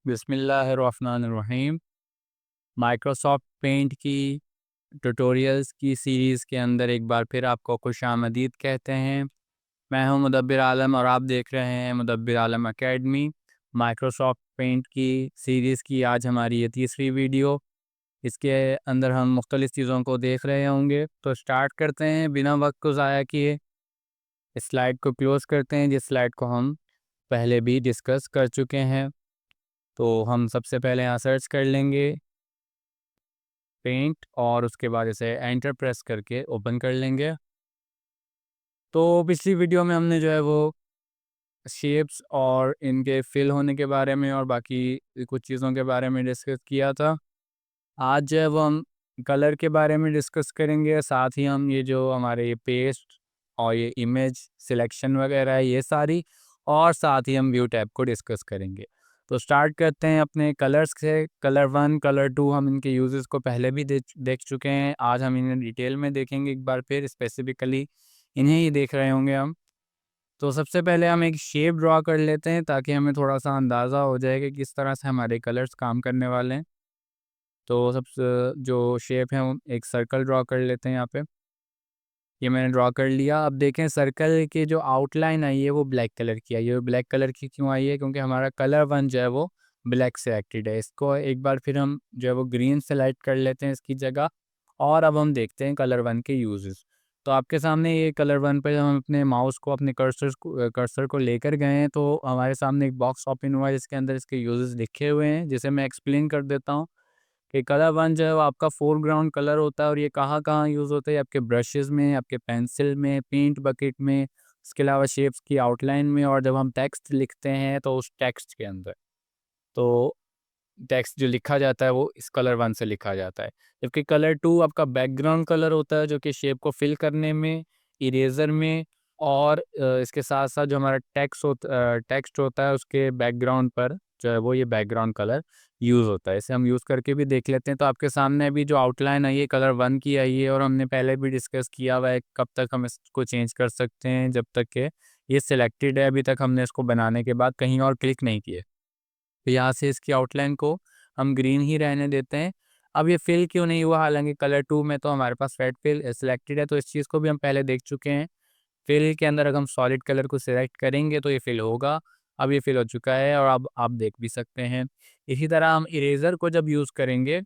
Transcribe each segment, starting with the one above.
बिस्मिल्लाहिर्रहमानिर्रहीम। Microsoft paint की tutorials की सीरीज़ के अंदर एक बार फिर आपको खुशामदीद कहते हैं। मैं हूं मुदब्बिर आलम और आप देख रहे हैं मुदब्बिर आलम एकेडमी। माइक्रोसॉफ्ट पेंट की सीरीज़ की आज हमारी ये तीसरी वीडियो। इसके अंदर हम मुख्तलिफ़ चीज़ों को देख रहे होंगे, तो स्टार्ट करते हैं बिना वक्त को ज़ाया किए। इस स्लाइड को क्लोज़ करते हैं, जिस स्लाइड को हम पहले भी डिस्कस कर चुके हैं। तो हम सबसे पहले यहाँ सर्च कर लेंगे पेंट और उसके बाद इसे एंटर प्रेस करके ओपन कर लेंगे। तो पिछली वीडियो में हमने जो है वो शेप्स और इनके फिल होने के बारे में और बाकी कुछ चीज़ों के बारे में डिस्कस किया था। आज जो है वो हम कलर के बारे में डिस्कस करेंगे, साथ ही हम ये जो हमारे ये पेस्ट और ये इमेज सिलेक्शन वगैरह है ये सारी, और साथ ही हम व्यू टैब को डिस्कस करेंगे। तो स्टार्ट करते हैं अपने कलर्स से। कलर 1, कलर 2 हम इनके यूजेस को पहले भी देख चुके हैं। आज हम इन्हें डिटेल में देखेंगे एक बार फिर, स्पेसिफिकली इन्हें ही देख रहे होंगे हम। तो सबसे पहले हम एक शेप ड्रॉ कर लेते हैं ताकि हमें थोड़ा सा अंदाज़ा हो जाए कि किस तरह से हमारे कलर्स काम करने वाले हैं। तो सबसे जो शेप है वो एक सर्कल ड्रॉ कर लेते हैं यहाँ पे। ये मैंने ड्रॉ कर लिया। अब देखें सर्कल की जो आउटलाइन आई है वो ब्लैक कलर की आई है। ब्लैक कलर की क्यों आई है? क्योंकि हमारा कलर 1 जो है वो ब्लैक सेलेक्टेड है। इसको एक बार फिर हम जो है वो ग्रीन सेलेक्ट कर लेते हैं इसकी जगह, और अब हम देखते हैं कलर 1 के यूजेस। तो आपके सामने ये कलर 1 पे हम अपने माउस को, अपने कर्सर को लेकर गए हैं, तो हमारे सामने एक बॉक्स ओपन हुआ है जिसके अंदर इसके यूजेस लिखे हुए हैं, जिसे मैं एक्सप्लेन कर देता हूँ। कि कलर 1 जो है वो आपका फोरग्राउंड कलर होता है, और ये कहाँ-कहाँ यूज़ होता है? आपके ब्रशेज़ में, आपके पेंसिल में, पेंट बकेट में, इसके अलावा शेप्स की आउटलाइन में, और जब हम टेक्स्ट लिखते हैं तो उस टेक्स्ट के अंदर। तो टेक्स्ट जो लिखा जाता है वो इस कलर 1 से लिखा जाता है। जबकि कलर 2 आपका बैकग्राउंड कलर होता है, जो कि शेप को फिल करने में, इरेज़र में, और इसके साथ-साथ जो हमारा टेक्स्ट होता है उसके बैकग्राउंड पर जो है वो ये बैकग्राउंड कलर यूज़ होता है। इसे हम यूज़ करके भी देख लेते हैं। तो आपके सामने अभी जो आउटलाइन आई है कलर 1 की आई है, और हमने पहले भी डिस्कस किया हुआ है कब तक हम इसको चेंज कर सकते हैं, जब तक कि ये सिलेक्टेड है। अभी तक हमने इसको बनाने के बाद कहीं और क्लिक नहीं किए। तो यहाँ से इसकी आउटलाइन को हम ग्रीन ही रहने देते हैं। अब ये फिल क्यों नहीं हुआ? हालाँकि कलर 2 में तो हमारे पास वेट फिल सिलेक्टेड है, तो इस चीज़ को भी हम पहले देख चुके हैं। फिल के अंदर अगर हम सॉलिड कलर को सिलेक्ट करेंगे तो ये फिल होगा। अब ये फिल हो चुका है और अब आप देख भी सकते हैं। इसी तरह हम इरेज़र को जब यूज़ करेंगे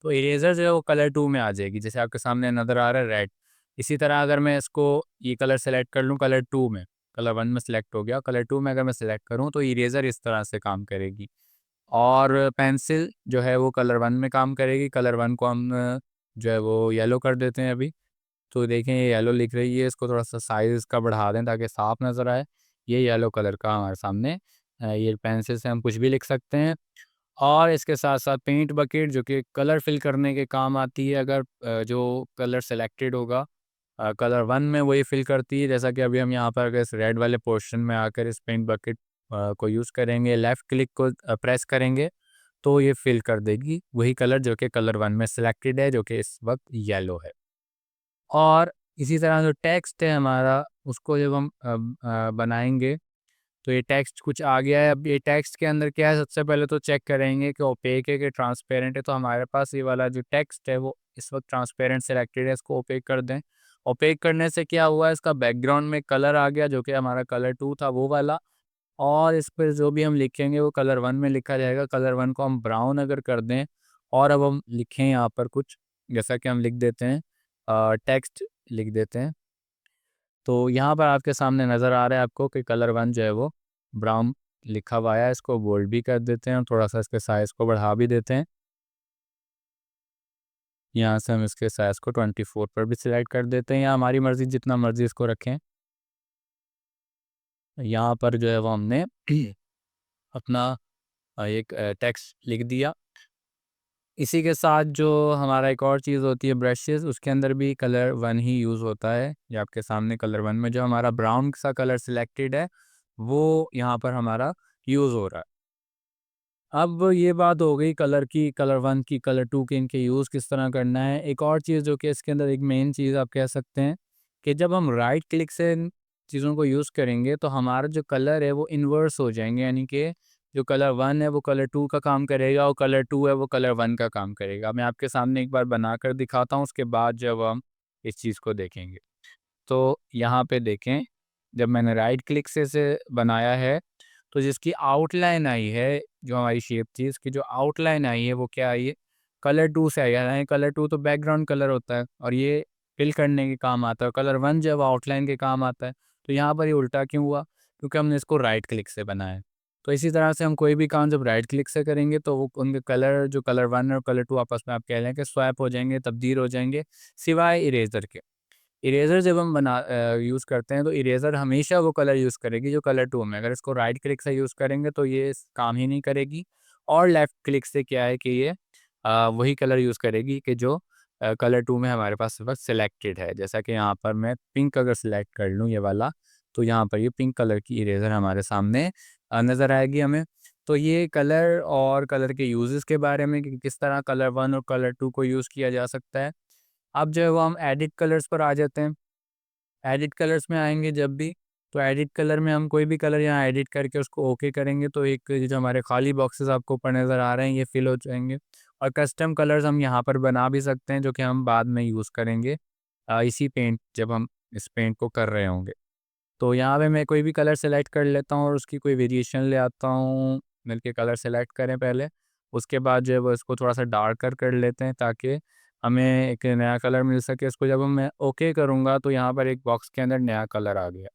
तो इरेज़र जो है वो कलर 2 में आ जाएगी, जैसे आपके सामने नज़र आ रहा है रेड। इसी तरह अगर मैं इसको ये कलर सेलेक्ट कर लूँ कलर 2 में, कलर 1 में सेलेक्ट हो गया, कलर 2 में अगर मैं सेलेक्ट करूँ तो इरेज़र इस तरह से काम करेगी। और पेंसिल जो है वो कलर 1 में काम करेगी। कलर 1 को हम जो है वो येलो कर देते हैं अभी। तो देखें ये येलो लिख रही है, इसको थोड़ा-सा साइज़ इसका बढ़ा दें ताकि साफ़ नज़र आए। ये येलो कलर का हमारे सामने ये पेंसिल से हम कुछ भी लिख सकते हैं। और इसके साथ-साथ पेंट बकेट जो कि कलर फिल करने के काम आती है, अगर जो कलर सेलेक्टेड होगा कलर 1 में वही फिल करती है। जैसा कि अभी हम यहाँ पर अगर इस रेड वाले पोर्शन में आकर इस पेंट बकेट को यूज़ करेंगे, लेफ़्ट क्लिक को प्रेस करेंगे तो ये फिल कर देगी वही कलर जो कि कलर 1 में सिलेक्टेड है, जो कि इस वक्त येलो है। और इसी तरह जो टेक्स्ट है हमारा, उसको जब हम बनाएँगे तो ये टेक्स्ट कुछ आ गया है। अब ये टेक्स्ट के अंदर क्या है, सबसे पहले तो चेक करेंगे कि ओपेक है कि ट्रांसपेरेंट है। तो हमारे पास ये वाला जो टेक्स्ट है वो इस वक्त ट्रांसपेरेंट सिलेक्टेड है, इसको ओपेक कर दें। ओपेक करने से क्या हुआ, इसका बैकग्राउंड में कलर आ गया जो कि हमारा कलर 2 था वो वाला, और इस पर जो भी हम लिखेंगे वो कलर 1 में लिखा जाएगा। कलर 1 को हम ब्राउन अगर कर दें और अब हम लिखें यहाँ पर कुछ, जैसा कि हम लिख देते हैं टेक्स्ट लिख देते हैं। तो यहाँ पर आपके सामने नज़र आ रहा है आपको कि कलर 1 जो है वो ब्राउन लिखा हुआ है। इसको बोल्ड भी कर देते हैं और थोड़ा-सा इसके साइज़ को बढ़ा भी देते हैं। यहाँ से हम इसके साइज़ को 24 पर भी सिलेक्ट कर देते हैं, या हमारी मर्ज़ी जितना मर्ज़ी इसको रखें। यहाँ पर जो है वो हमने अपना एक टेक्स्ट लिख दिया। इसी के साथ जो हमारा एक और चीज़ होती है ब्रशेज़, उसके अंदर भी कलर 1 ही यूज़ होता है। ये आपके सामने कलर 1 में जो हमारा ब्राउन सा कलर सिलेक्टेड है, वो यहाँ पर हमारा यूज़ हो रहा है। अब ये बात हो गई कलर की, कलर 1 की, कलर 2 की, इनके यूज़ किस तरह करना है। एक और चीज़ जो कि इसके अंदर एक मेन चीज़ आप कह सकते हैं कि जब हम राइट क्लिक से इन चीज़ों को यूज़ करेंगे तो हमारा जो कलर है वो इन्वर्स हो जाएँगे, यानी कि जो कलर 1 है वो कलर 2 का काम करेगा और कलर 2 है वो कलर 1 का काम करेगा। मैं आपके सामने एक बार बनाकर दिखाता हूँ, उसके बाद जब हम इस चीज़ को देखेंगे। तो यहाँ पे देखें, जब मैंने राइट क्लिक से इसे बनाया है, तो जिसकी आउटलाइन आई है, जो हमारी शेप थी, इसकी जो आउटलाइन आई है वो क्या आई है, कलर 2 से आई है। यानी कलर 2 तो बैकग्राउंड कलर होता है और ये फिल करने के काम आता है, और कलर 1 जब आउटलाइन के काम आता है। तो यहाँ पर ये उल्टा क्यों हुआ? क्योंकि हमने इसको राइट क्लिक से बनाया है। तो इसी तरह से हम कोई भी काम जब राइट क्लिक से करेंगे तो वो उनके कलर, जो कलर 1 और कलर 2 आपस में आप कह लें कि स्वैप हो जाएँगे, तब्दील हो जाएँगे, सिवाय इरेज़र के। इरेज़र जब हम यूज़ करते हैं तो इरेज़र हमेशा वो कलर यूज़ करेगी जो कलर 2 में। अगर इसको राइट क्लिक से यूज़ करेंगे तो ये काम ही नहीं करेगी, और लेफ़्ट क्लिक से क्या है कि ये वही कलर यूज़ करेगी कि जो कलर 2 में हमारे पास इस वक़्त सिलेक्टेड है। जैसा कि यहाँ पर मैं पिंक अगर सिलेक्ट कर लूँ ये वाला, तो यहाँ पर ये पिंक कलर की इरेज़र हमारे सामने नज़र आएगी हमें। तो ये कलर और कलर के यूज़ेज़ के बारे में कि किस तरह कलर 1 और कलर 2 को यूज़ किया जा सकता है। अब जो है वो हम एडिट कलर्स पर आ जाते हैं। एडिट कलर्स में आएँगे जब भी, तो एडिट कलर में हम कोई भी कलर यहाँ एडिट करके उसको ओके करेंगे तो एक ये जो हमारे खाली बॉक्सेस आपको ऊपर नज़र आ रहे हैं ये फिल हो जाएँगे। और कस्टम कलर्स हम यहाँ पर बना भी सकते हैं, जो कि हम बाद में यूज़ करेंगे इसी पेंट, जब हम इस पेंट को कर रहे होंगे। तो यहाँ पे मैं कोई भी कलर सेलेक्ट कर लेता हूँ और उसकी कोई वेरिएशन ले आता हूँ। मिलके कलर सेलेक्ट करें पहले, उसके बाद जो है वो इसको थोड़ा-सा डार्कर कर लेते हैं ताकि हमें एक नया कलर मिल सके। इसको जब मैं ओके करूँगा तो यहाँ पर एक बॉक्स के अंदर नया कलर आ गया।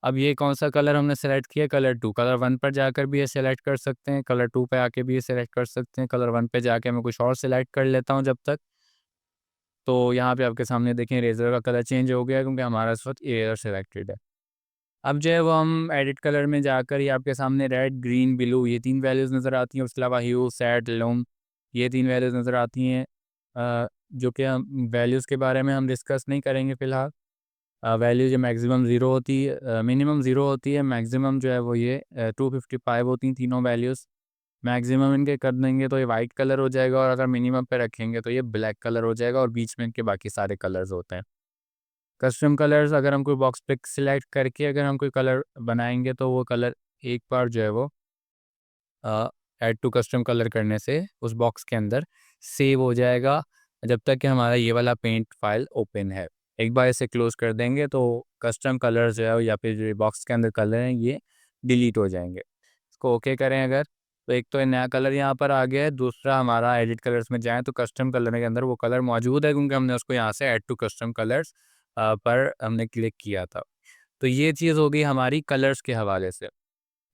अब ये कौन-सा कलर हमने सेलेक्ट किया, कलर 2। कलर 1 पर जाकर भी ये सेलेक्ट कर सकते हैं, कलर 2 पे आके भी ये सेलेक्ट कर सकते हैं, कलर 1 पे जाके मैं कुछ और सेलेक्ट कर लेता हूँ जब तक। तो यहाँ पे आपके सामने देखें इरेज़र का कलर चेंज हो गया क्योंकि हमारा इस वक़्त इरेज़र सेलेक्टेड है। अब जो है वो हम एडिट कलर में जाकर ये आपके सामने रेड, ग्रीन, ब्लू ये 3 वैल्यूज़ नज़र आती हैं। उसके अलावा ह्यू, शेड, लूम ये 3 वैल्यूज़ नज़र आती हैं, जो कि हम वैल्यूज़ के बारे में हम डिस्कस नहीं करेंगे फ़िलहाल। वैल्यू जो मैक्सिमम 0 होती है, मिनिमम 0 होती है, मैक्सिमम जो है वो ये 255 होती हैं तीनों वैल्यूज़। मैक्सिमम इनके कर देंगे तो ये वाइट कलर हो जाएगा, और अगर मिनिमम पे रखेंगे तो ये ब्लैक कलर हो जाएगा, और बीच में इनके बाकी सारे कलर्स होते हैं। कस्टम कलर्स अगर हम कोई बॉक्स पिक सिलेक्ट करके अगर हम कोई कलर बनाएँगे तो वो कलर एक बार जो है वो ऐड टू कस्टम कलर करने से उस बॉक्स के अंदर सेव हो जाएगा, जब तक कि हमारा ये वाला पेंट फाइल ओपन है। एक बार इसे क्लोज़ कर देंगे तो कस्टम कलर जो है या फिर जो बॉक्स के अंदर कलर हैं ये डिलीट हो जाएँगे। इसको ओके करें अगर, तो एक तो ये नया कलर यहाँ पर आ गया है, दूसरा हमारा एडिट कलर्स में जाएँ तो कस्टम कलर के अंदर वो कलर मौजूद है क्योंकि हमने उसको यहाँ से ऐड टू कस्टम कलर्स पर हमने क्लिक किया था। तो ये चीज़ हो गई हमारी कलर्स के हवाले से।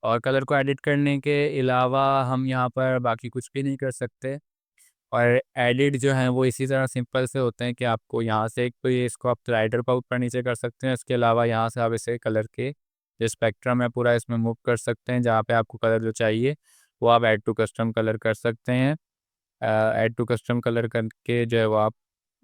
और कलर को एडिट करने के अलावा हम यहाँ पर बाकी कुछ भी नहीं कर सकते, और एडिट जो हैं वो इसी तरह सिंपल से होते हैं कि आपको यहाँ से एक तो ये इसको आप स्लाइडर पर ऊपर नीचे कर सकते हैं, इसके अलावा यहाँ से आप इसे कलर के जो स्पेक्ट्रम है पूरा इसमें मूव कर सकते हैं, जहाँ पे आपको कलर जो चाहिए वो आप ऐड टू कस्टम कलर कर सकते हैं। ऐड टू कस्टम कलर करके जो है वो आप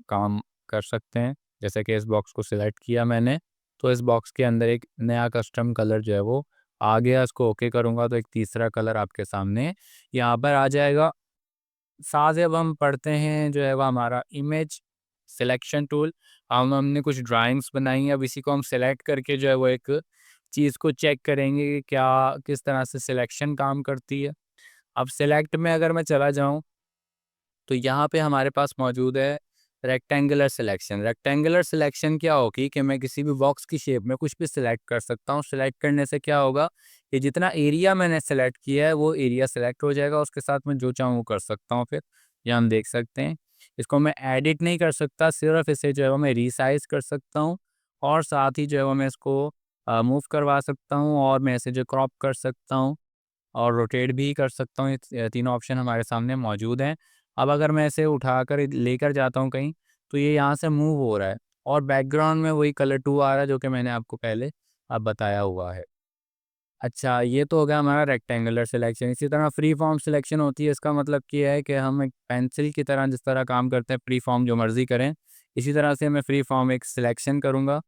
काम कर सकते हैं। जैसे कि इस बॉक्स को सिलेक्ट किया मैंने, तो इस बॉक्स के अंदर एक नया कस्टम कलर जो है वो आ गया। इसको ओके करूँगा तो एक तीसरा कलर आपके सामने यहाँ पर आ जाएगा। साथ ही अब हम पढ़ते हैं जो है वो हमारा इमेज सिलेक्शन टूल। हमने कुछ ड्राइंग्स बनाई हैं, अब इसी को हम सेलेक्ट करके जो है वो एक चीज़ को चेक करेंगे कि क्या किस तरह से सिलेक्शन काम करती है। अब सेलेक्ट में अगर मैं चला जाऊँ तो यहाँ पे हमारे पास मौजूद है रेक्टेंगुलर सिलेक्शन। रेक्टेंगुलर सिलेक्शन क्या होगी कि मैं किसी भी बॉक्स की शेप में कुछ भी सिलेक्ट कर सकता हूँ। सिलेक्ट करने से क्या होगा कि जितना एरिया मैंने सेलेक्ट किया है वो एरिया सेलेक्ट हो जाएगा, उसके साथ मैं जो चाहूँ वो कर सकता हूँ फिर। ये हम देख सकते हैं। इसको मैं एडिट नहीं कर सकता, सिर्फ इसे जो है वो मैं रीसाइज़ कर सकता हूँ, और साथ ही जो है वो मैं इसको मूव करवा सकता हूँ, और मैं इसे जो क्रॉप कर सकता हूँ और रोटेट भी कर सकता हूँ। ये तीनों ऑप्शन हमारे सामने मौजूद हैं। अब अगर मैं इसे उठाकर लेकर जाता हूँ कहीं, तो ये यहाँ से मूव हो रहा है, और बैकग्राउंड में वही कलर 2 आ रहा है जो कि मैंने आपको पहले बताया हुआ है। अच्छा, ये तो हो गया हमारा रेक्टेंगुलर सिलेक्शन। इसी तरह फ्री फॉर्म सिलेक्शन होती है। इसका मतलब ये है कि हम एक पेंसिल की तरह जिस तरह काम करते हैं, फ्री फॉर्म जो मर्ज़ी करें, इसी तरह से मैं फ्री फॉर्म एक सिलेक्शन करूँगा।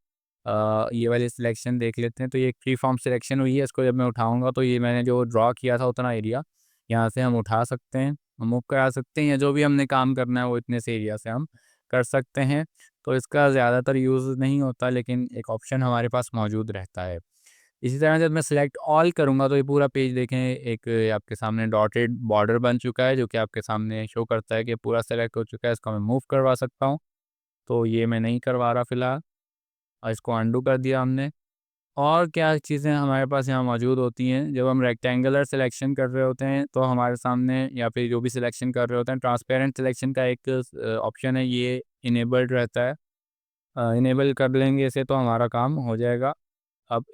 ये वाली सिलेक्शन देख लेते हैं। तो ये एक फ्री फॉर्म सिलेक्शन हुई है, इसको जब मैं उठाऊँगा तो ये मैंने जो ड्रॉ किया था उतना एरिया यहाँ से हम उठा सकते हैं, मूव करा सकते हैं, या जो भी हमने काम करना है वो इतने से एरिया से हम कर सकते हैं। तो इसका ज़्यादातर यूज़ नहीं होता, लेकिन एक ऑप्शन हमारे पास मौजूद रहता है। इसी तरह जब मैं सिलेक्ट ऑल करूँगा तो ये पूरा पेज देखें एक आपके सामने डॉटेड बॉर्डर बन चुका है, जो कि आपके सामने शो करता है कि पूरा सेलेक्ट हो चुका है। इसको मैं मूव करवा सकता हूँ, तो ये मैं नहीं करवा रहा फ़िलहाल और इसको अंडू कर दिया हमने। और क्या चीज़ें हमारे पास यहाँ मौजूद होती हैं, जब हम रेक्टेंगुलर सिलेक्शन कर रहे होते हैं तो हमारे सामने या फिर जो भी सिलेक्शन कर रहे होते हैं, ट्रांसपेरेंट सिलेक्शन का एक ऑप्शन है, ये इनेबल्ड रहता है। इनेबल कर लेंगे इसे तो हमारा काम हो जाएगा। अब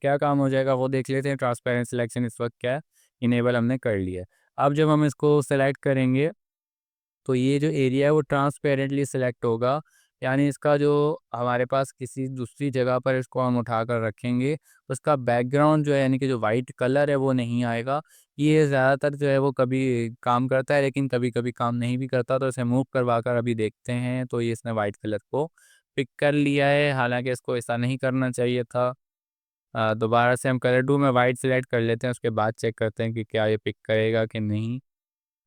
क्या काम हो जाएगा वो देख लेते हैं। ट्रांसपेरेंट सिलेक्शन इस वक्त क्या है, इनेबल हमने कर लिया है। अब जब हम इसको सेलेक्ट करेंगे तो ये जो एरिया है वो ट्रांसपेरेंटली सिलेक्ट होगा, यानी इसका जो हमारे पास किसी दूसरी जगह पर इसको हम उठाकर रखेंगे तो उसका बैकग्राउंड जो है यानी कि जो वाइट कलर है वो नहीं आएगा। ये ज़्यादातर जो है वो कभी काम करता है लेकिन कभी कभी काम नहीं भी करता, तो इसे मूव करवा कर अभी देखते हैं। तो ये इसने वाइट कलर को पिक कर लिया है, हालांकि इसको ऐसा नहीं करना चाहिए था। दोबारा से हम कलर 2 में वाइट सेलेक्ट कर लेते हैं, उसके बाद चेक करते हैं कि क्या ये पिक करेगा कि नहीं।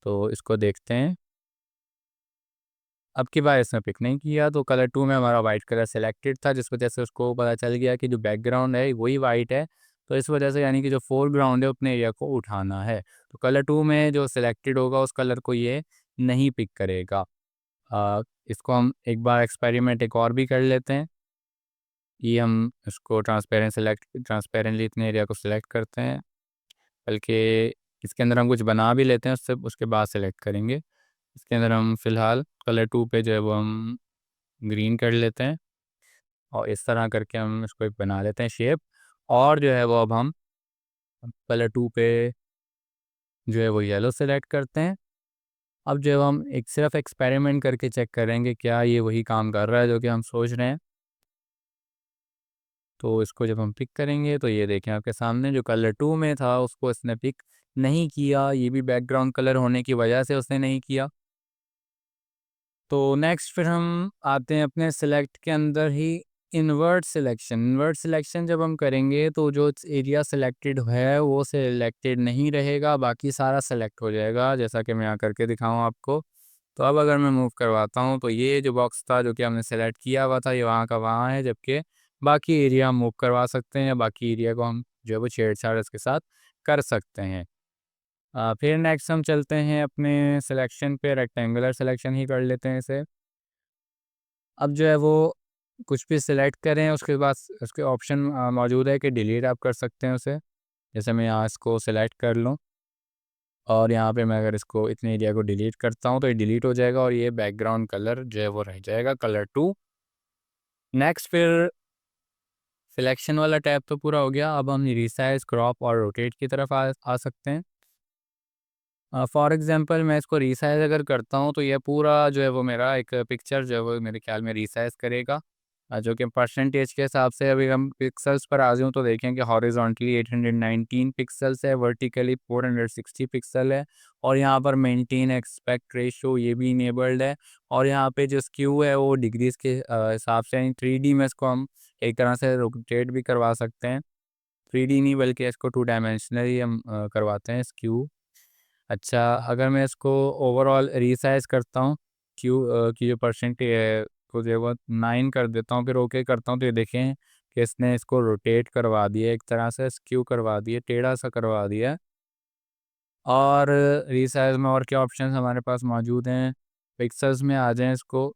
तो इसको देखते हैं। अब की बार इसने पिक नहीं किया, तो कलर 2 में हमारा वाइट कलर सेलेक्टेड था, जिस वजह से उसको पता चल गया कि जो बैकग्राउंड है वही वाइट है। तो इस वजह से यानी कि जो फोरग्राउंड है अपने एरिया को उठाना है, तो कलर 2 में जो सिलेक्टेड होगा उस कलर को ये नहीं पिक करेगा। इसको हम एक बार एक्सपेरिमेंट एक और भी कर लेते हैं। ये हम इसको ट्रांसपेरेंटली इतने एरिया को सिलेक्ट करते हैं, बल्कि इसके अंदर हम कुछ बना भी लेते हैं, उससे उसके बाद सेलेक्ट करेंगे। इसके अंदर हम फ़िलहाल कलर 2 पे जो है वो हम ग्रीन कर लेते हैं और इस तरह करके हम इसको एक बना लेते हैं शेप। और जो है वो अब हम कलर 2 पे जो है वो येलो सेलेक्ट करते हैं। अब जो हम एक सिर्फ एक्सपेरिमेंट करके चेक करेंगे क्या ये वही काम कर रहा है जो कि हम सोच रहे हैं। तो इसको जब हम पिक करेंगे तो ये देखें आपके सामने जो कलर 2 में था उसको इसने पिक नहीं किया, ये भी बैकग्राउंड कलर होने की वजह से उसने नहीं किया। तो नेक्स्ट फिर हम आते हैं अपने सेलेक्ट के अंदर ही इन्वर्ट सिलेक्शन। इन्वर्ट सिलेक्शन जब हम करेंगे तो जो एरिया सेलेक्टेड है वो सिलेक्टेड नहीं रहेगा, बाकी सारा सेलेक्ट हो जाएगा, जैसा कि मैं यहाँ करके दिखाऊँ आपको। तो अब अगर मैं मूव करवाता हूँ तो ये जो बॉक्स था जो कि हमने सेलेक्ट किया हुआ था ये वहाँ का वहाँ है, जबकि बाकी एरिया हम मूव करवा सकते हैं या बाकी एरिया को हम जो है वो छेड़छाड़ इसके साथ कर सकते हैं। फिर नेक्स्ट हम चलते हैं अपने सिलेक्शन पे, रेक्टेंगुलर सिलेक्शन ही कर लेते हैं इसे। अब जो है वो कुछ भी सिलेक्ट करें उसके बाद उसके ऑप्शन मौजूद है कि डिलीट आप कर सकते हैं उसे। जैसे मैं यहाँ इसको सिलेक्ट कर लूँ और यहाँ पे मैं अगर इसको इतने एरिया को डिलीट करता हूँ तो ये डिलीट हो जाएगा और ये बैकग्राउंड कलर जो है वो रह जाएगा कलर 2। नेक्स्ट फिर सिलेक्शन वाला टैब तो पूरा हो गया, अब हम रिसाइज, क्रॉप और रोटेट की तरफ आ सकते हैं। फॉर एग्जांपल मैं इसको रीसाइज़ अगर करता हूँ तो ये पूरा जो है वो मेरा एक पिक्चर जो है वो मेरे ख्याल में रीसाइज़ करेगा। जो कि परसेंटेज के हिसाब से अभी हम पिक्सेल्स पर आ जाऊँ तो देखें कि हॉरिजॉन्टली 819 पिक्सेल्स है, वर्टिकली 460 पिक्सल है और यहाँ पर मेंटेन एस्पेक्ट रेशियो ये भी इनेबल्ड है। और यहाँ पे जो स्क्यू है वो डिग्रीज़ के हिसाब से, यानी 3D में इसको हम एक तरह से रोटेट भी करवा सकते हैं। 3D नहीं बल्कि इसको 2 डायमेंशनली हम करवाते हैं स्क्यू। अच्छा, अगर मैं इसको ओवरऑल रीसाइज़ करता हूँ, की जो परसेंट है को जो है वो 9 कर देता हूँ, फिर ओके करता हूँ तो ये देखें कि इसने इसको रोटेट करवा दिया, एक तरह से स्क्यू करवा दिया, टेढ़ा-सा करवा दिया। और रीसाइज़ में और क्या ऑप्शंस हमारे पास मौजूद हैं, पिक्सेल्स में आ जाएँ, इसको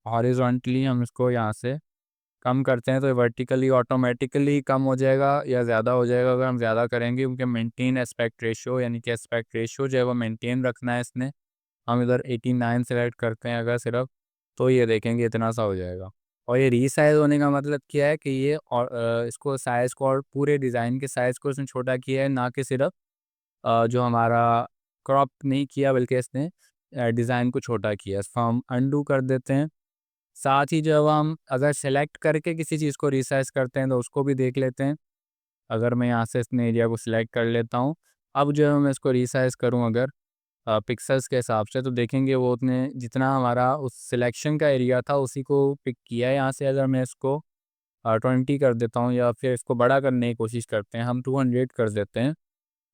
हॉरिज़ॉन्टली हम इसको यहाँ से कम करते हैं तो ये वर्टिकली ऑटोमेटिकली कम हो जाएगा या ज़्यादा हो जाएगा अगर हम ज़्यादा करेंगे, क्योंकि मेंटेन एस्पेक्ट रेशियो यानी कि एस्पेक्ट रेशियो जो है वो मेंटेन रखना है इसने। हम इधर 89 सेलेक्ट करते हैं अगर सिर्फ, तो ये देखेंगे इतना सा हो जाएगा। और ये रीसाइज़ होने का मतलब क्या है कि ये और इसको साइज़ को और पूरे डिज़ाइन के साइज़ को इसने छोटा किया है, ना कि सिर्फ जो हमारा क्रॉप नहीं किया बल्कि इसने डिज़ाइन को छोटा किया। इसको हम अनडू कर देते हैं। साथ ही जब हम अगर सेलेक्ट करके किसी चीज़ को रीसाइज़ करते हैं तो उसको भी देख लेते हैं। अगर मैं यहाँ से इतने एरिया को सिलेक्ट कर लेता हूँ, अब जो है मैं इसको रीसाइज़ करूँ अगर पिक्सेल्स के हिसाब से, तो देखेंगे वो उतने जितना हमारा उस सिलेक्शन का एरिया था उसी को पिक किया है। यहाँ से अगर मैं इसको 20 कर देता हूँ या फिर इसको बड़ा करने की कोशिश करते हैं, हम 200 कर देते हैं।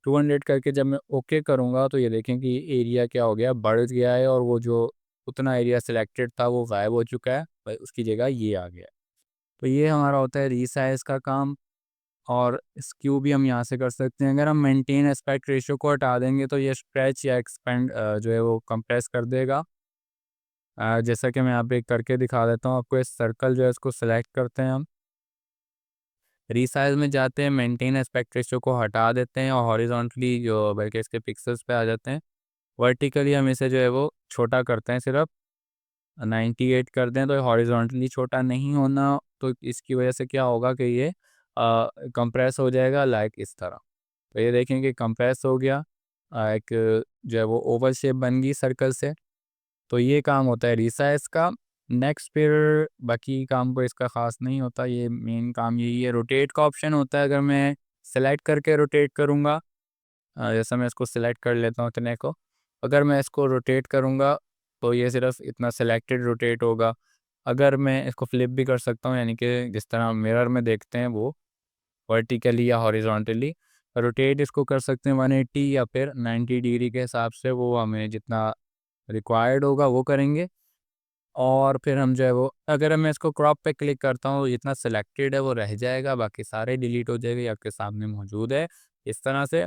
200 करके जब मैं ओके करूँगा तो ये देखें कि एरिया क्या हो गया, बढ़ गया है और वो जो उतना एरिया सिलेक्टेड था वो गायब हो चुका है, उसकी जगह ये आ गया है। तो ये हमारा होता है रीसाइज़ का काम। और स्क्यू भी हम यहाँ से कर सकते हैं। अगर हम मेंटेन एस्पेक्ट रेशियो को हटा देंगे तो ये स्ट्रेच या एक्सपेंड जो है वो कंप्रेस कर देगा। जैसा कि मैं यहाँ पे करके दिखा देता हूँ आपको। इस सर्कल जो है इसको सिलेक्ट करते हैं हम, रीसाइज में जाते हैं, मेंटेन एस्पेक्ट रेशियो को हटा देते हैं और हॉरिजॉन्टली जो बल्कि इसके पिक्सल्स पे आ जाते हैं। वर्टिकली हम इसे जो है वो छोटा करते हैं, सिर्फ 98 कर दें, तो हॉरिजॉन्टली छोटा नहीं होना, तो इसकी वजह से क्या होगा कि ये कंप्रेस हो जाएगा लाइक इस तरह। तो ये देखें कि कंप्रेस हो गया, एक जो है वो ओवल शेप बन गई सर्कल से। तो ये काम होता है रिसाइज का। नेक्स्ट फिर बाकी काम को इसका ख़ास नहीं होता, ये मेन काम यही है। रोटेट का ऑप्शन होता है, अगर मैं सेलेक्ट करके रोटेट करूँगा, जैसा मैं इसको सिलेक्ट कर लेता हूँ इतने को, अगर मैं इसको रोटेट करूँगा तो ये सिर्फ इतना सिलेक्टेड रोटेट होगा। अगर मैं इसको फ्लिप भी कर सकता हूँ, यानी कि जिस तरह मिरर में देखते हैं वो वर्टिकली या हॉरिजॉन्टली रोटेट इसको कर सकते हैं 180 या फिर 90 डिग्री के हिसाब से, वो हमें जितना रिक्वायर्ड होगा वो करेंगे। और फिर हम जो है वो, अगर मैं इसको क्रॉप पे क्लिक करता हूँ, जितना सिलेक्टेड है वो रह जाएगा, बाकी सारे डिलीट हो जाएंगे, ये आपके सामने मौजूद है इस तरह से।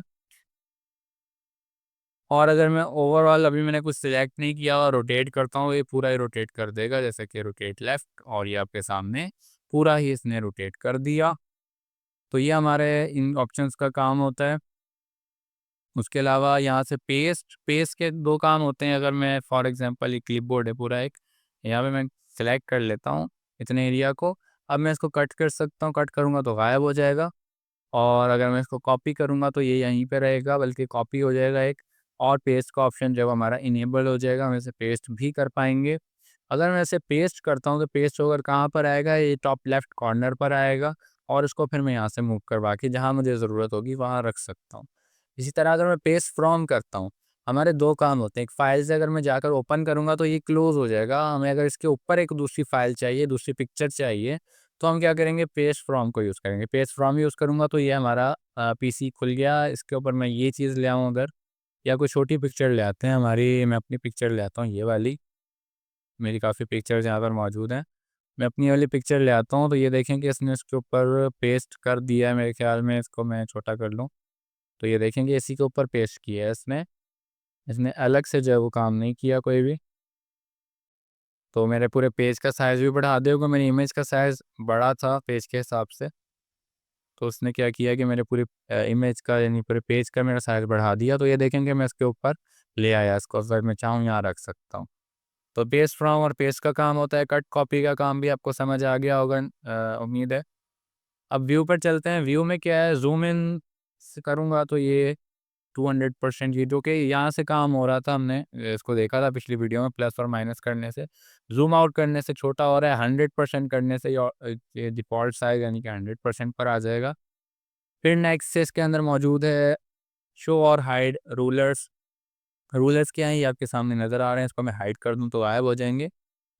और अगर मैं ओवरऑल अभी मैंने कुछ सिलेक्ट नहीं किया और रोटेट करता हूँ, ये पूरा ही रोटेट कर देगा, जैसे कि रोटेट लेफ्ट, और ये आपके सामने पूरा ही इसने रोटेट कर दिया। तो ये हमारे इन ऑप्शंस का काम होता है। उसके अलावा यहाँ से पेस्ट पेस्ट के दो काम होते हैं। अगर मैं फॉर एग्जांपल ये क्लिपबोर्ड है पूरा एक, यहाँ पे मैं सेलेक्ट कर लेता हूँ इतने एरिया को। अब मैं इसको कट कर सकता हूँ, कट करूँगा तो गायब हो जाएगा। और अगर मैं इसको कॉपी करूँगा तो ये यहीं पे रहेगा, बल्कि कॉपी हो जाएगा एक। और पेस्ट का ऑप्शन जब हमारा इनेबल हो जाएगा, हम इसे पेस्ट भी कर पाएंगे। अगर मैं इसे पेस्ट करता हूँ तो पेस्ट होकर कहाँ पर आएगा, ये टॉप लेफ्ट कॉर्नर पर आएगा। और इसको फिर मैं यहाँ से मूव करवा के जहाँ मुझे ज़रूरत होगी वहाँ रख सकता हूँ। इसी तरह अगर मैं पेस्ट फ्रॉम करता हूँ, हमारे दो काम होते हैं। एक फ़ाइल से अगर मैं जाकर ओपन करूँगा तो ये क्लोज़ हो जाएगा। हमें अगर इसके ऊपर एक दूसरी फ़ाइल चाहिए, दूसरी पिक्चर चाहिए, तो हम क्या करेंगे, पेस्ट फ्रॉम को यूज़ करेंगे। पेस्ट फ्रॉम यूज़ करूँगा तो ये हमारा पीसी खुल गया। इसके ऊपर मैं ये चीज़ ले आऊँ अगर, या कोई छोटी पिक्चर ले आते हैं हमारी, मैं अपनी पिक्चर ले आता हूँ ये वाली, मेरी काफ़ी पिक्चर्स यहाँ पर मौजूद हैं। मैं अपनी वाली पिक्चर ले आता हूँ, तो ये देखें कि इसने इसके ऊपर पेस्ट कर दिया है मेरे ख़्याल में। इसको मैं छोटा कर लूँ, तो ये देखेंगे इसी के ऊपर पेस्ट किया है इसने। इसने अलग से जो है वो काम नहीं किया कोई भी। तो मेरे पूरे पेज का साइज़ भी बढ़ा देगा। मेरी इमेज का साइज़ बड़ा था पेज के हिसाब से, तो उसने क्या किया कि मेरे पूरी इमेज का यानी पूरे पेज का मेरा साइज़ बढ़ा दिया। तो ये देखेंगे मैं इसके ऊपर ले आया इसको, अगर मैं चाहूँ यहाँ रख सकता हूँ। तो पेस्ट फ्रॉम और पेस्ट का काम होता है। कट कॉपी का काम भी आपको समझ आ गया होगा, उम्मीद है। अब व्यू पर चलते हैं। व्यू में क्या है, ज़ूम इन से करूँगा तो ये 200% ये जो कि यहाँ से काम हो रहा था, हमने इसको देखा था पिछली वीडियो में, प्लस और माइनस करने से, ज़ूम आउट करने से छोटा हो रहा है, 100% करने से ये डिफ़ॉल्ट साइज़ यानी कि 100% पर आ जाएगा। फिर नेक्स्ट से इसके अंदर मौजूद है शो और हाइड रूलर्स। रूलर्स क्या हैं, ये आपके सामने नज़र आ रहे हैं। इसको मैं हाइड कर दूँ तो गायब हो जाएँगे।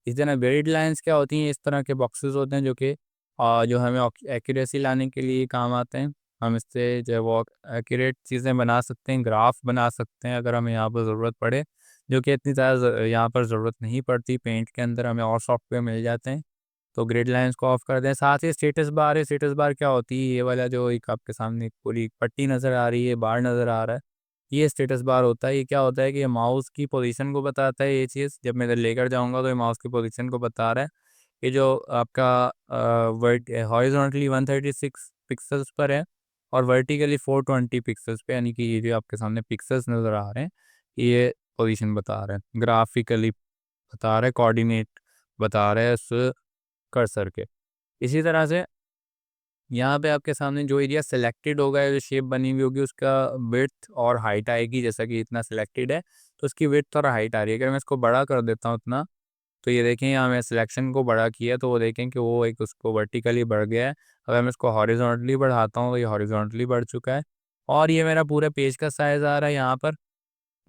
इसी तरह वेरिड लाइन्स क्या होती हैं, इस तरह के बॉक्सेस होते हैं जो कि जो हमें एक्यूरेसी लाने के लिए काम आते हैं। हम इससे जो है वो एक्यूरेट चीज़ें बना सकते हैं, ग्राफ बना सकते हैं अगर हमें यहाँ पर ज़रूरत पड़े, जो कि इतनी ज़्यादा यहाँ पर ज़रूरत नहीं पड़ती। पेंट के अंदर हमें और सॉफ्टवेयर मिल जाते हैं। तो ग्रिड लाइन्स को ऑफ कर दें। साथ ही स्टेटस बार है। स्टेटस बार क्या होती है, ये वाला जो एक आपके सामने एक पूरी पट्टी नज़र आ रही है, बार नज़र आ रहा है, ये स्टेटस बार होता है। ये क्या होता है कि ये माउस की पोजीशन को बताता है। ये चीज़ जब मैं इधर लेकर जाऊँगा तो ये माउस की पोजीशन को बता रहा है। ये जो आपका वर्ट हॉरिज़ॉन्टली 136 पिक्सेल्स पर है और वर्टिकली 420 पिक्सेल्स पे, यानी कि ये जो आपके सामने पिक्सेल्स नज़र आ रहे हैं, ये पोजीशन बता रहा है। ग्राफिकली बता रहा है, कोऑर्डिनेट बता रहा है उस कर्सर के। इसी तरह से यहाँ पे आपके सामने जो एरिया सिलेक्टेड होगा या जो शेप बनी हुई होगी उसका विड्थ और हाइट आएगी। जैसा कि इतना सिलेक्टेड है तो उसकी विड्थ और हाइट आ रही है। अगर मैं इसको बड़ा कर देता हूँ उतना, तो ये देखें यहाँ मैं सिलेक्शन को बड़ा किया तो वो देखें कि वो एक उसको वर्टिकली बढ़ गया है। अगर मैं इसको हॉरिजॉन्टली बढ़ाता हूँ तो ये हॉरिजॉन्टली बढ़ चुका है। और ये मेरा पूरे पेज का साइज़ आ रहा है यहाँ पर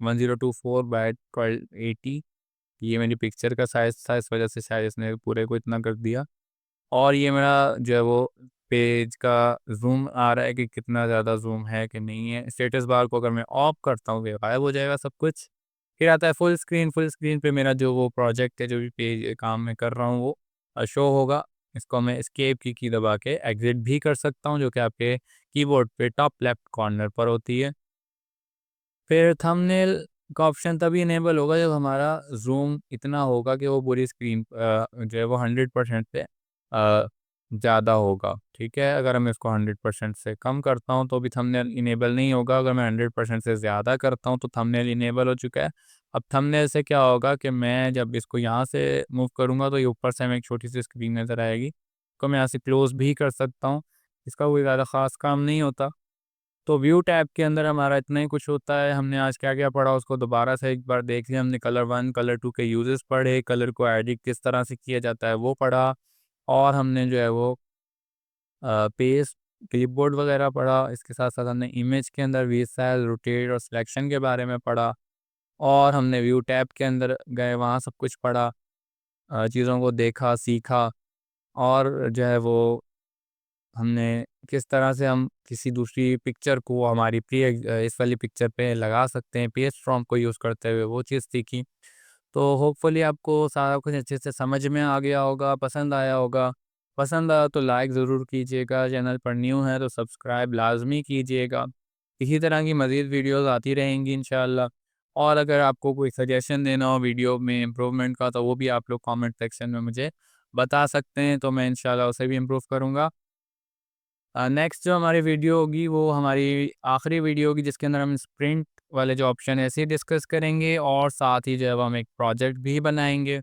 1024 बाय 1280। ये मेरी पिक्चर का साइज़ था, इस वजह से शायद इसने पूरे को इतना कर दिया। और ये मेरा जो है वो पेज का ज़ूम आ रहा है कि कितना ज़्यादा ज़ूम है कि नहीं है। स्टेटस बार को अगर मैं ऑफ करता हूँ, ये गायब हो जाएगा सब कुछ। फिर आता है फुल स्क्रीन। फुल स्क्रीन पे मेरा जो वो प्रोजेक्ट है, जो भी पेज काम मैं कर रहा हूँ वो शो होगा। इसको मैं एस्केप की दबा के एग्ज़िट भी कर सकता हूँ, जो कि आपके कीबोर्ड पे टॉप लेफ्ट कॉर्नर पर होती है। फिर थंबनेल का ऑप्शन तभी इनेबल होगा जब हमारा ज़ूम इतना होगा कि वो पूरी स्क्रीन जो है वो 100% पे ज़्यादा होगा, ठीक है? अगर मैं इसको 100% से कम करता हूँ तो भी थंबनेल इनेबल नहीं होगा, अगर मैं 100% से ज़्यादा करता हूँ तो थंबनेल इनेबल हो चुका है। अब थंबनेल से क्या होगा कि मैं जब इसको यहाँ से मूव करूँगा तो ये ऊपर से हमें एक छोटी-सी स्क्रीन नज़र आएगी, तो मैं यहाँ से क्लोज़ भी कर सकता हूँ। इसका कोई ज़्यादा ख़ास काम नहीं होता। तो व्यू टैब के अंदर हमारा इतना ही कुछ होता है। हमने आज क्या-क्या पढ़ा उसको दोबारा से एक बार देख लिया। हमने कलर 1, कलर 2 के यूज़ेस पढ़े, कलर को एडिट किस तरह से किया जाता है वो पढ़ा और हमने जो है वो पेस्ट, क्लिपबोर्ड वगैरह पढ़ा। इसके साथ-साथ हमने इमेज के अंदर रीसाइज़, रोटेट और सिलेक्शन के बारे में पढ़ा और हमने व्यू टैब के अंदर गए, वहाँ सब कुछ पढ़ा। चीज़ों को देखा, सीखा और जो है वो हमने किस तरह से हम किसी दूसरी पिक्चर को हमारी इस वाली पिक्चर पे लगा सकते हैं, पेस्ट प्रॉम्प्ट को यूज़ करते हुए, वो चीज़ सीखी। तो होपफुली आपको सारा कुछ अच्छे से समझ में आ गया होगा, पसंद आया होगा। पसंद आया तो लाइक ज़रूर कीजिएगा, चैनल पर न्यू है तो सब्सक्राइब लाज़मी कीजिएगा। इसी तरह की मज़ीद वीडियोज़ आती रहेंगी इंशाअल्लाह। और अगर आपको कोई सजेशन देना हो वीडियो में इम्प्रूवमेंट का, तो वो भी आप लोग कमेंट सेक्शन में मुझे बता सकते हैं, तो मैं इंशाअल्लाह उसे भी इम्प्रूव करूँगा। नेक्स्ट जो हमारी वीडियो होगी वो हमारी आखिरी वीडियो होगी, जिसके अंदर हम स्प्रिंट वाले जो ऑप्शन है इसे डिस्कस करेंगे और साथ ही जो है वो हम एक प्रोजेक्ट भी बनाएंगे।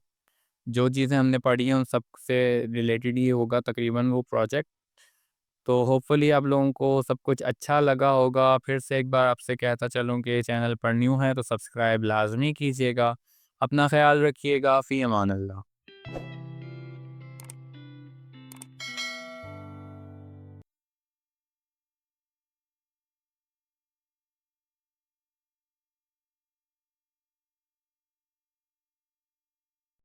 जो चीज़ें हमने पढ़ी हैं उन सब से रिलेटेड ही होगा तकरीबन वो प्रोजेक्ट। तो होपफुली आप लोगों को सब कुछ अच्छा लगा होगा। फिर से एक बार आपसे कहता चलूँ कि चैनल पर न्यू है तो सब्सक्राइब लाजमी कीजिएगा। अपना ख्याल रखिएगा। फ़ी अमान अल्लाह।